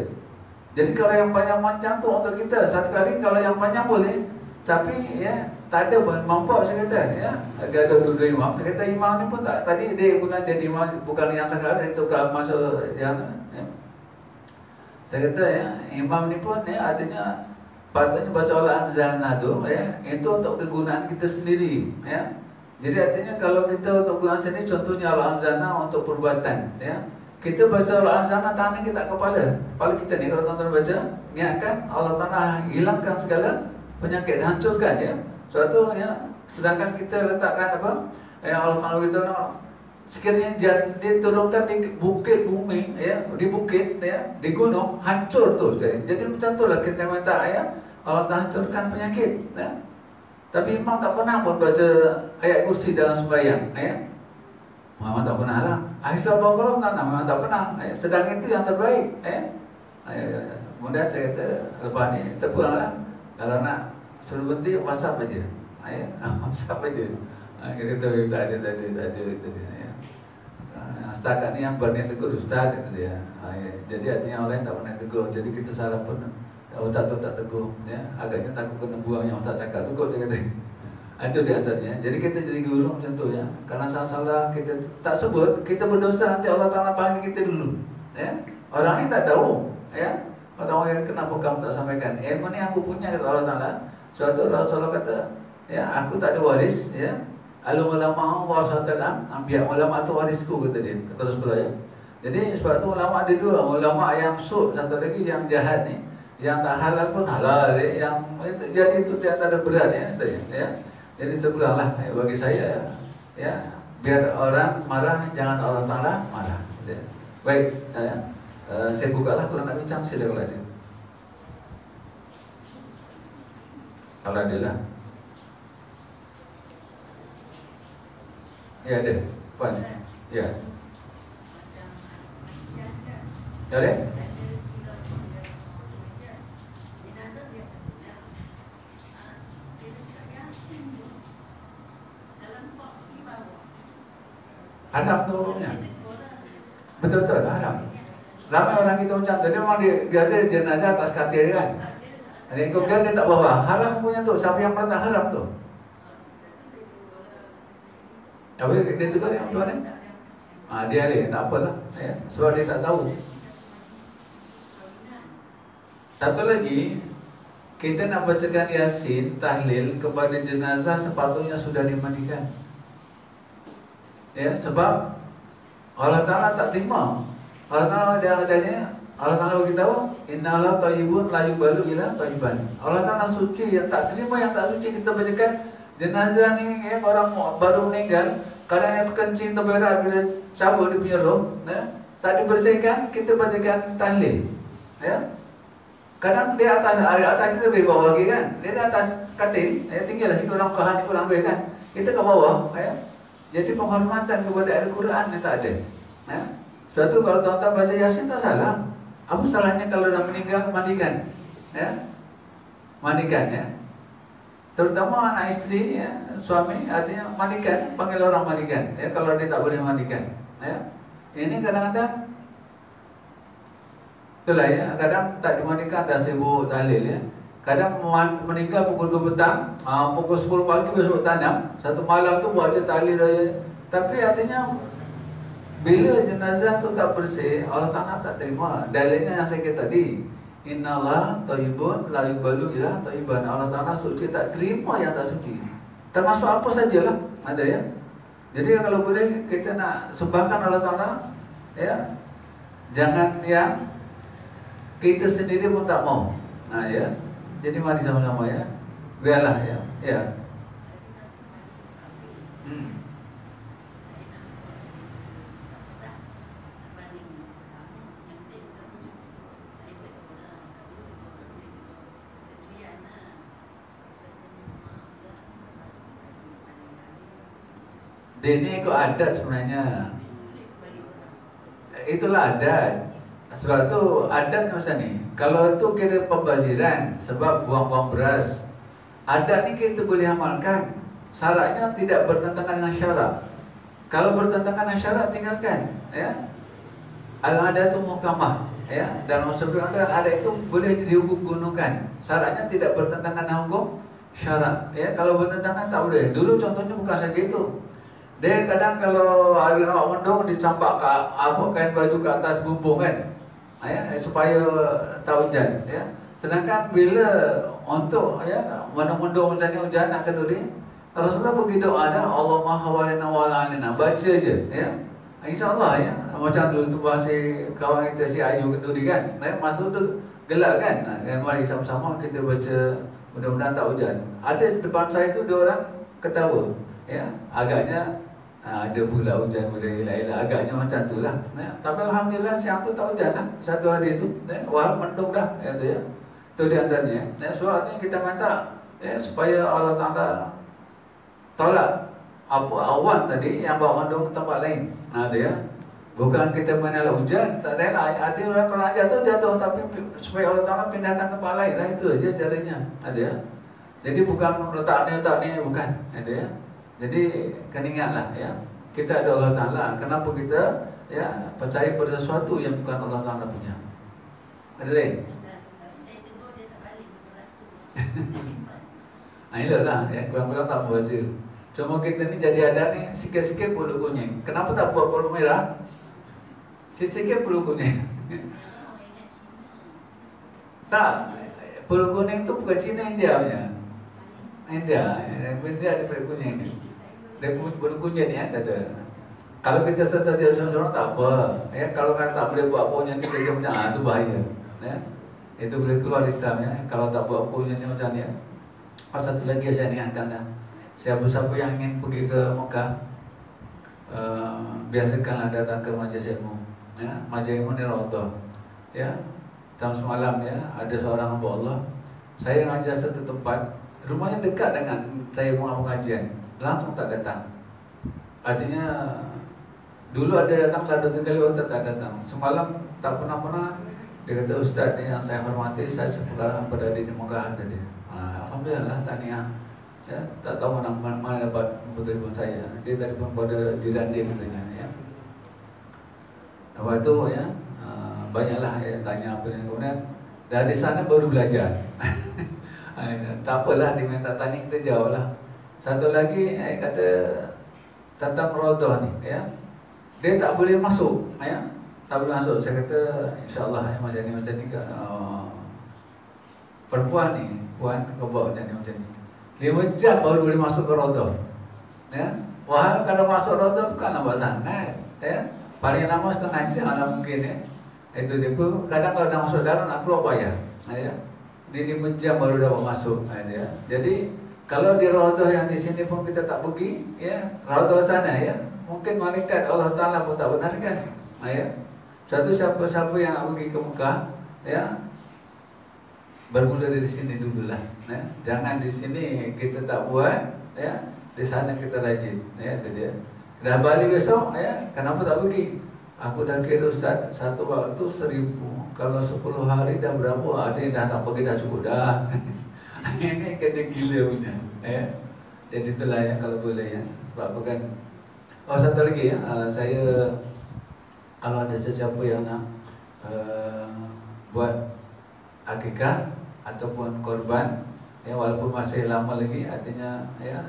Jadi kalau yang panjang-panjang tu untuk kita satu kali, kalau yang panjang boleh, tapi ya tak ada mampu saya kata ya. Ada dua imam, dia kata imam ni pun tak, tadi dia bukan jadi imam, bukan yang cakap dia tukar masuk yang ya. Saya kata ya, imam ni pun ya artinya patutnya baca Al-Anzalna tu ya, itu untuk kegunaan kita sendiri ya. Jadi artinya kalau kita untuk kegunaan sendiri, contohnya Al-Anzalna untuk perbuatan ya. Kita baca Al-Anzalna tangan kita kepala kita ni, kalau tuan-tuan baca, niatkan Allah Ta'ala hilangkan segala penyakit, hancurkan ya. Suatu ya, sedangkan kita letakkan apa? Ya Allah Ta'ala kita nak sekiranya dia turunkan di bukit bumi ya, di bukit ya, di gunung, hancur tu. Jadi macam itulah kita minta ya, Allah Ta'ala hancurkan penyakit ya. Tapi imam tak pernah pun baca ayat kursi dalam sembahyang ya. Memang tak pernah lah. Aisyah Baqarah memang tak pernah ya. Sedang itu yang terbaik ya. Kemudian saya kata lepas ni terpulang lah, kalau nak suruh berhenti WhatsApp aja ya. WhatsApp aja. Kita tahu tak ada ya. Setakat ni yang berniat tegur Ustaz kata dia. Jadi artinya orang tak pernah tegur. Jadi kita salah pun Ustaz tu tak tegur ya. Agaknya takut kena buang yang Ustaz cakap, tegur dia kata. Itu di antaranya. Jadi kita jadi guru macam tu ya. Karena salah-salah kita tak sebut, kita berdosa, nanti Allah Ta'ala panggil kita dulu ya. Orang ni tak tahu ya. Orang yang kenapa kamu tak sampaikan ilmu ni aku punya, kata Allah Ta'ala. Suatu Rasulullah kata ya, aku tak ada waris ya. Al-ulama warasatul anbiya, ulama tu warisku kata dia, kata Rasulullah ya. Jadi sebab tu ulama ada dua, ulama yang su', satu lagi yang jahat ni, yang tak halal pun halal ya. Yang jadi itu dia tak ada berat ya. Jadi terpulanglah ya, bagi saya ya, biar orang marah jangan Allah Ta'ala marah ya. Baik ya. Saya bukalah kalau nak bincang silakan ada. Kalau ada lah. Ya ada. Puan. Ya. Ya ada. Hadap tu orangnya. Betul-betul haram. Ramai orang kita macam tu. Dia memang biasa jenazah atas katil kan. Jadi kemudian dia tak bawa. Haram punya tu. Siapa yang pernah haram tu? Tapi dia tegur dia tuan ni. Dia ni tak apalah ya. Sebab dia tak tahu. Satu lagi, kita nak bacakan Yasin, tahlil kepada jenazah sepatutnya sudah dimandikan. Ya, sebab Allah Ta'ala tak terima. Allah Ta'ala dia adanya, Allah Ta'ala beritahu, innallaha thayyibun la yuqbalu illa thayyiban. Allah Ta'ala suci, yang tak terima yang tak suci. Kita bacakan jenazah ni ya, orang baru meninggal, kadang yang kencing terberak bila cabut dia punya roh, ya, tak dibersihkan, kita bacakan tahlil. Ya. Kadang dia atas kita lebih bawah lagi kan. Dia di atas katil, ya, tinggal sikit orang kahan ni kurang lebih kan. Kita ke bawah, ya. Jadi penghormatan kepada Al-Quran ni tak ada. Ya. Sebab tu kalau tuan-tuan baca Yasin tak salah. Apa salahnya kalau dah meninggal mandikan? Ya. Mandikan ya. Terutama anak isteri ya, suami artinya mandikan, panggil orang mandikan. Ya, kalau dia tak boleh mandikan. Ya. Ini kadang-kadang itulah ya, kadang tak dimandikan dah sibuk tahlil ya. Kadang meninggal pukul 2 petang, pukul 10 pagi besok tanam. Satu malam tu buat je tahlil aja. Tapi artinya bila jenazah tu tak bersih, Allah Ta'ala tak terima. Dalilnya yang saya kata tadi, innallaha thayyibun la yuqbalu illa thayyiban. Allah Ta'ala suci, tak terima yang tak suci. Termasuk apa sajalah ada ya. Jadi kalau boleh kita nak sembahkan Allah Ta'ala ya. Jangan yang kita sendiri pun tak mau. Ya. Jadi mari sama-sama ya. Biarlah ya. Ya. Dia ni ikut adat sebenarnya. Itulah adat. Sebab tu adat macam ni. Kalau tu kira pembaziran sebab buang-buang beras, adat ni kita boleh amalkan. Syaratnya tidak bertentangan dengan syarat. Kalau bertentangan dengan syarat tinggalkan. Ya. Al-adatu muhkamah. Ya. Dalam sebelum ada itu boleh dihukum-gunungkan. Syaratnya tidak bertentangan dengan hukum syarat. Ya. Kalau bertentangan tak boleh. Dulu contohnya bukan saja itu. Dia kadang kalau hari nak mendung dicampak kain baju ke atas bumbung kan. Ya, supaya tak hujan ya. Sedangkan bila untuk ya mendung-mendung macam ni hujan nak kenduri, Rasulullah pergi doa dah, Allahumma hawalina wa la'alina, baca je ya. InsyaAllah ya. Macam dulu tu bahasa kawan kita si Ayu kenduri kan. Ya, masa tu gelap kan. Mari sama-sama kita baca, mudah-mudahan tak hujan. Ada depan saya tu dua orang ketawa ya. Agaknya ada pula hujan boleh elak-elak. Agaknya macam tu lah ya. Tapi Alhamdulillah siang tu tak hujan lah. Satu hari tu ya. Walaupun mendung dah ya, tu ya. Itu di antaranya ya. Sebab ni kita minta ya, supaya Allah Ta'ala tolak apa awan tadi yang bawa mendung ke tempat lain. Tu ya. Bukan kita menolak hujan, tak ada lah. Ada orang kalau jatuh tapi supaya Allah Ta'ala pindahkan tempat lain lah. Itu aja caranya. Ada ya. Jadi bukan letak ni bukan. Ada ya. Jadi kena ingatlah ya, kita ada Allah Ta'ala. Kenapa kita ya percaya pada sesuatu yang bukan Allah Ta'ala punya? Ada lain? Saya tegur dia tak balik. Inilah lah ya, kurang-kurang tak berhasil. Cuma kita ni jadi ada ni sikit-sikit bulu kuning. Kenapa tak buat bulu merah? Sikit-sikit bulu kuning. Tak, bulu kuning tu bukan Cina, India punya. India ada bulu kuning ni. Dia bulu kuning ni ada. Kalau kita saja seorang tak apa. Ya, kalau kan tak boleh buat punya kita dia punya, tu bahaya. Ya. Itu boleh keluar Islam ya. Kalau tak buat punya ni macam ni. Satu lagi saya ingatkanlah. Siapa-siapa yang ingin pergi ke Mekah, biasakanlah datang ke majlis ilmu. Ya, majlis ilmu ni rawatah. Ya. Dalam semalam ya, ada seorang hamba Allah. Saya ngajar satu tempat, rumahnya dekat dengan saya pengajian. Langsung tak datang. Artinya dulu ada datang, dah 2 kali waktu tak datang. Semalam tak pernah. Dia kata, Ustaz ni yang saya hormati, saya sekarang berada di Mekah tadi. Alhamdulillah, tahniah. Ya, tak tahu mana dapat telefon saya. Dia telefon pada jiran dia katanya. Ya. Lepas tu ya, banyaklah yang tanya apa yang kemudian dari sana baru belajar. Tak apalah, dia minta tanya kita jawab lah. Satu lagi kata tentang rodoh ni ya, dia tak boleh masuk ya, tak boleh masuk. Saya kata insyaAllah ya, macam ni perempuan ni, puan kebau dan macam ni 5 jam baru boleh masuk ke rodoh ya. Wah, kalau masuk rodoh bukan lambat sangat ya, paling lama setengah jam lah mungkin ya. Itu dia pun kadang kalau dah masuk dalam nak keluar payah ya. Dia 5 jam baru dapat masuk ya. Jadi kalau di rodoh yang di sini pun kita tak pergi ya, rodoh sana ya, mungkin malaikat Allah Ta'ala pun tak benarkan ya. Satu siapa-siapa yang nak pergi ke Mekah ya, bermula dari sini dululah ya. Jangan di sini kita tak buat ya, di sana kita rajin ya. Itu dia. Dah balik besok ya, kenapa tak pergi? Aku dah kira Ustaz, satu waktu 1000. Kalau 10 hari dah berapa? Artinya dah tak pergi dah cukup dah. Ini kena gila punya ya. Jadi itulah ya, kalau boleh ya. Sebab apa kan. Oh, satu lagi ya, saya kalau ada sesiapa yang nak buat akikah ataupun korban ya, walaupun masih lama lagi, artinya ya,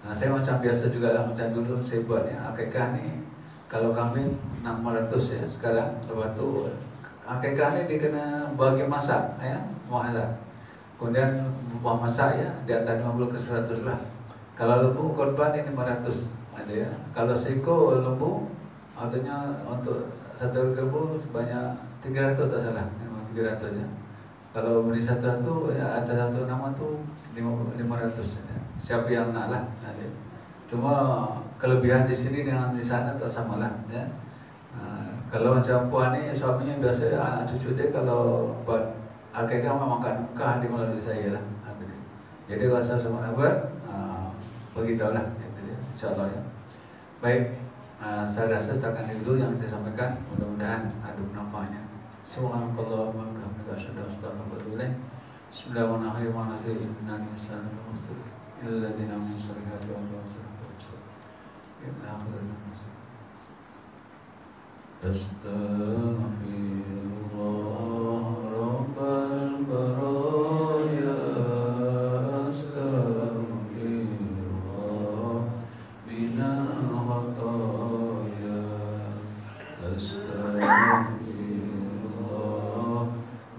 saya macam biasa juga lah, macam dulu saya buat ya, akikah ni kalau kambing 600 ya sekarang. Lepas tu akikah ni dia kena bagi masak ya, masak. Kemudian buah masak ya, di atas 50 ke 100 lah. Kalau lembu korban ini 500 ada ya. Kalau seekor lembu artinya untuk satu lembu sebanyak 300 tak salah, memang 300 ya. Kalau beri satu-satu ya, atas satu nama tu 500 ya. Siapa yang nak lah ada. Cuma kelebihan di sini dengan di sana tak samalah ya. Kalau macam puan ni suaminya biasa anak cucu dia kalau buat akikah makan Mekah di melalui saya lah. Jadi rasa semua nak buat beritahu lah insyaAllah ya. Baik, saya rasa setakat ini dulu yang kita sampaikan. Mudah-mudahan ada penampaknya. Subhanallah wa bihamdihi asyhadu an la ilaha illa anta. Bismillahirrahmanirrahim. Innal insana lakhusr illa alladziina aamanu wa 'amilus solihati wa tawasaw bis sabr. Ila akhiril Astaghfirullah Rabbal baraya, astaghfirullah minal khataya, astaghfirullah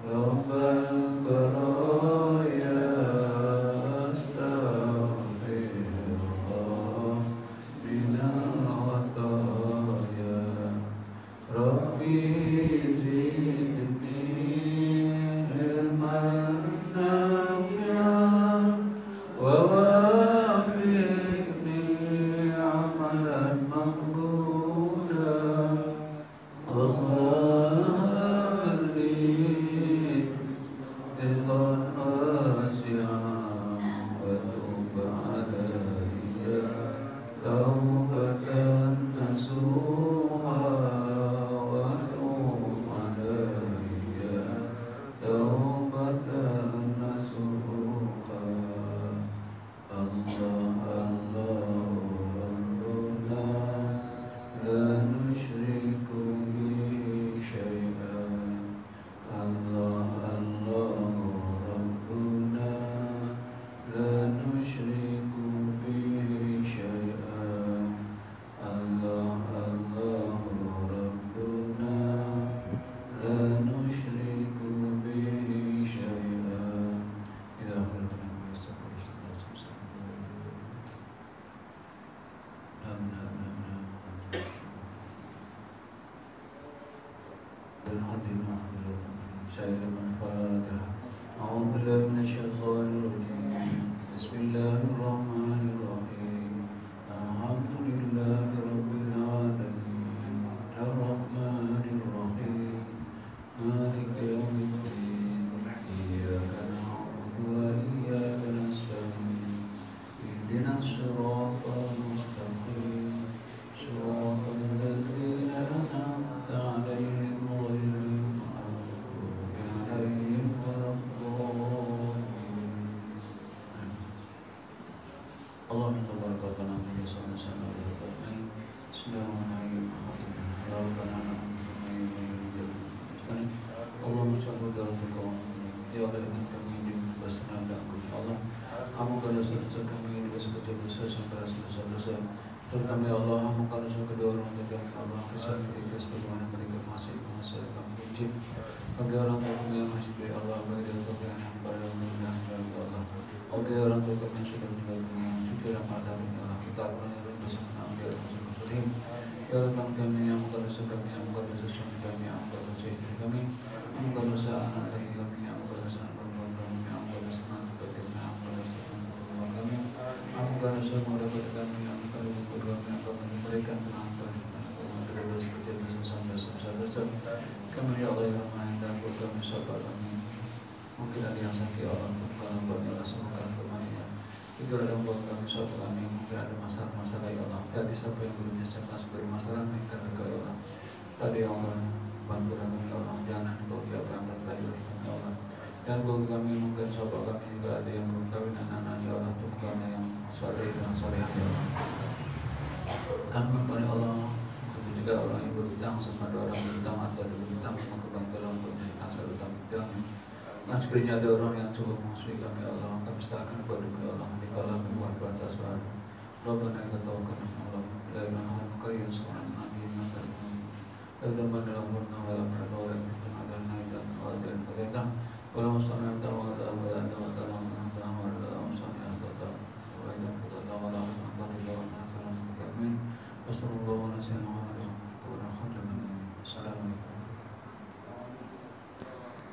Rabbal baraya, astaghfirullah minal khataya. Rabbi zidni ilman nafi'an wa wafiqni amalan maqbulan Allahumma li rizqan wasi'an wa tub alayya taubatan nasuha. terutama ya Allah muka dosa kedua orang tua kami Allah kisah mereka sebagaimana mereka masih masa kami izin bagi orang tua kami yang masih ya Allah bagi orang tua kami yang pada mudah ya Allah bagi orang tua kami yang sudah meninggal dunia suci Ramadan ya Allah kita akan yang bersama dia Rasulullah ya Allah kami yang muka dosa kami yang muka dosa suami kami yang muka dosa istri kami muka dosa anak laki kami yang muka dosa anak perempuan kami yang muka dosa anak laki kami yang muka dosa anak kami muka dosa murid kami yang muka dosa kedua kami yang kami memberikan penampilan terhadap seperti dosa kami ya Allah yang maha dan buat kami sabar kami mungkin ada yang sakit Allah kalau buatnya Allah semoga kemana itu ada buat kami sabar kami mungkin ada masalah ya Allah jadi siapa yang belum menyelesaikan sebagai masalah mereka ya Allah tadi ya Allah bantulah kami ya Allah jangan kau dia berangkat tadi ya Allah dan bagi kami mungkin sahabat kami juga ada yang belum kawin anak-anak ya Allah tumpahnya yang soleh dan solehah ya Allah kami kepada Allah itu juga orang yang berhutang sesuatu orang berhutang atau ada berhutang maka bantulah untuk menjadikan satu tanggung jawab dan sekiranya ada orang yang coba mengusui kami ya Allah kami serahkan kepada kami ya Allah di kalam membuat batas baru Rabbana yang ketahukan Allah la ilaha illa anta yang seorang nabi yang terkenal dan dalam murna walam radha dan ada naik dan awal dan kereta walau mustahil tahu ada